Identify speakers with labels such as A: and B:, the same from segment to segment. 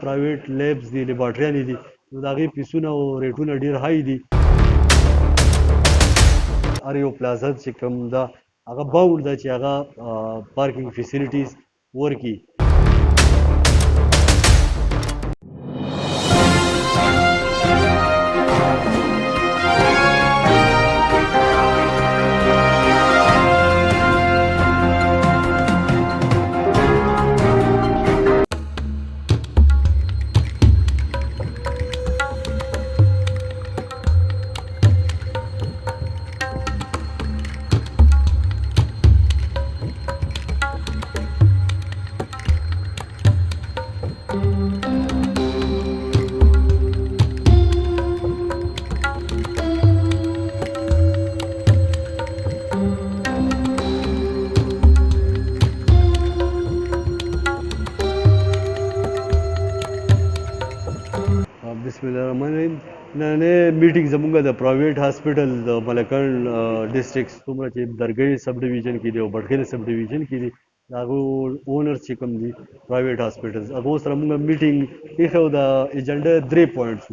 A: پرایویټ لیبز دي لیبارټریانې دي نو د هغې فیسونه او ریټونه ډېر های دي هر یو پلازه چې کوم ده هغه باوند ده چې هغه پارکینګ فیسیلیټیز ورکړي بسم الله الرحمن الرحیم نننۍ میټینګ زموږ د پرایویټ هاسپټل د ملکند ډسټرکټ څومره چې درګۍ سب ډیویژن کې دي او بټخیل سب ډیویژن کې دي د هغو اونرز چې کوم دي پرایویټ هاسپټلز هغو سره موږ میټینګ ایښی و د ایجنډا 3 پوینټس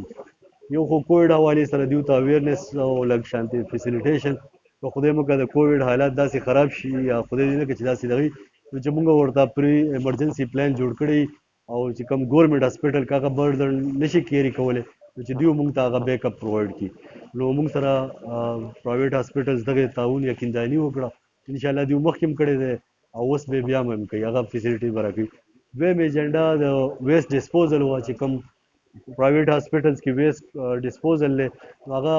A: یو خو کووډ حوالې سره دیو ته اویرنس او لږ شانتي فیسیلیټیشن که خدای مو که د کووډ حالات داسې خراب شي یا خدای دې نه کړي چې داسې دغه نو چې موږ ورته پرې ایمرجنسي پلان جوړ کړی او چې کوم ګورنمنټ هاسپټل کاغه برډن نشي کیری کولی نو چې دیو موږ ته هغه بیک اپ پرووایډ کړي نو موږ سره پرایویټ هاسپټلز دغه تعاون یقینداني وکړه ان شاء الله دیو مخکې هم کړی دی او اوس به بیا هم کوي هغه فیسیلیټي به راکوي دویم ایجنډا د ویسټ ډسپوزل وه چې کوم پرایویټ هاسپټلز کې ویسټ ډسپوزل دی نو هغه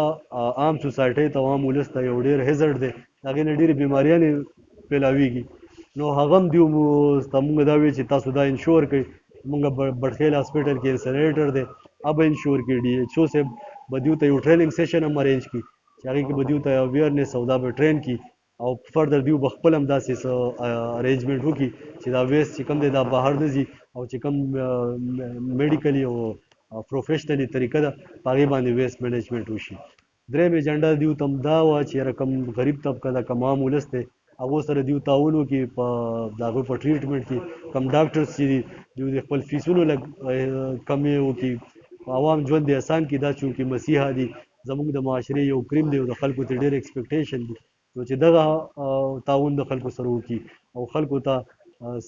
A: عام سوسایټۍ ته عام ولس ته یو ډېر هیزرډ دی د هغې نه ډېرې بیماریانې پیلاویږي نو هغه هم دیو ته موږ دا وایو چې تاسو دا انشور کړئ موږ بټخیل هاسپټل کې انسنریټر دی هغه به انشور کړي ډي ایچ او صاحب به دیو ته یو ټریننګ سیشن هم ارینج کړي چې هغې کې به دیو ته اویرنس او دا به ټرین کړي او فردر دیو به خپل هم داسې څه ارینجمنټ وکړي چې دا ویسټ چې کوم دی دا بهر نه ځي او چې کوم میډیکلي او پروفیشنلي طریقه ده په هغې باندې ویسټ مینجمنټ وشي دریم ایجنډا دیو ته هم دا وه چې یاره کوم غریب طبقه ده کوم عام ولس دی هغو سره دیو تعاون وکړي په د هغوی په ټریټمنټ کې کم ډاکټرز چې دي دیو د خپل فیسونو لږ کمې وکړي عوام ژوند یې اسان کړي دا چونکې مسیحا دي زموږ د معاشرې یو کریم دی او د خلکو ته ډېر ایکسپیکټیشن دي نو چې دغه تعاون د خلکو سره وکړي او خلکو ته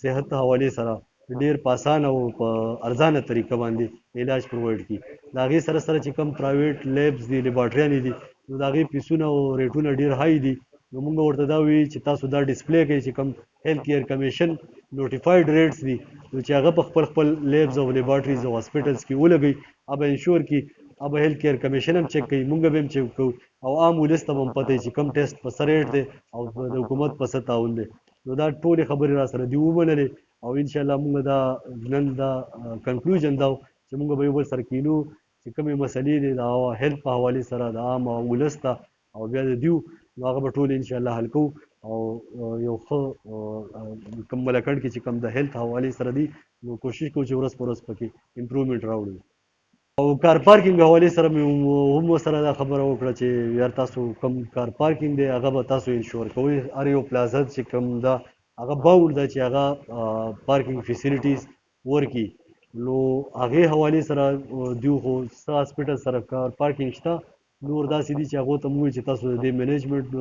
A: صحت حوالې سره ډېر په اسانه او په ارزانه طریقه باندې علاج پرووایډ کړي د هغې سره سره چې کوم پرایویټ لیبز دي لیبارټریانې دي نو د هغې فیسونه او ریټونه ډېر های دي نو موږ ورته دا وایو چې تاسو دا ډسپلی کوئ چې کوم هیلث کیر کمیشن نوټیفایډ ریټس دي نو چې هغه په خپل لیبز او لیبارټریز او هاسپټلز کې ولګوي هغه به انشور کړي هغه هیلث کیر کمیشن هم چیک کوي موږ به هم چیک کوو او عام ولس ته به هم پته چې کوم ټیسټ په څه ریټ دی او د حکومت په څه تعاون دی نو دا ټولې خبرې را سره دي ومنلې او انشاءالله موږ دا نن دا کنکلوژن دا چې موږ به یو بل سره کینو چې کومې مسلې دي د هیلث په حوالې سره د عام ولس ته او بیا د دیو نو هغه به ټول انشاءالله حل کوو او یو ښه کوم ملکند کې چې کوم د هیلث حوالې سره دي نو کوشش کوو چې ورځ په ورځ پکې امپروومنټ راوړو او کار پارکینګ حوالې سره مې هم ورسره دا خبره وکړه چې یار تاسو کوم کار پارکینګ دی هغه به تاسو انشور کوئ هر یو پلازه چې کوم ده هغه باوند ده چې هغه پارکینګ فیسیلیټیز ورکړي نو هغې حوالې سره دیو خو څه هاسپټل سره کار پارکینګ شته نور داسې دي چې هغو ته موږ وایو چې تاسو د دې مینجمنټ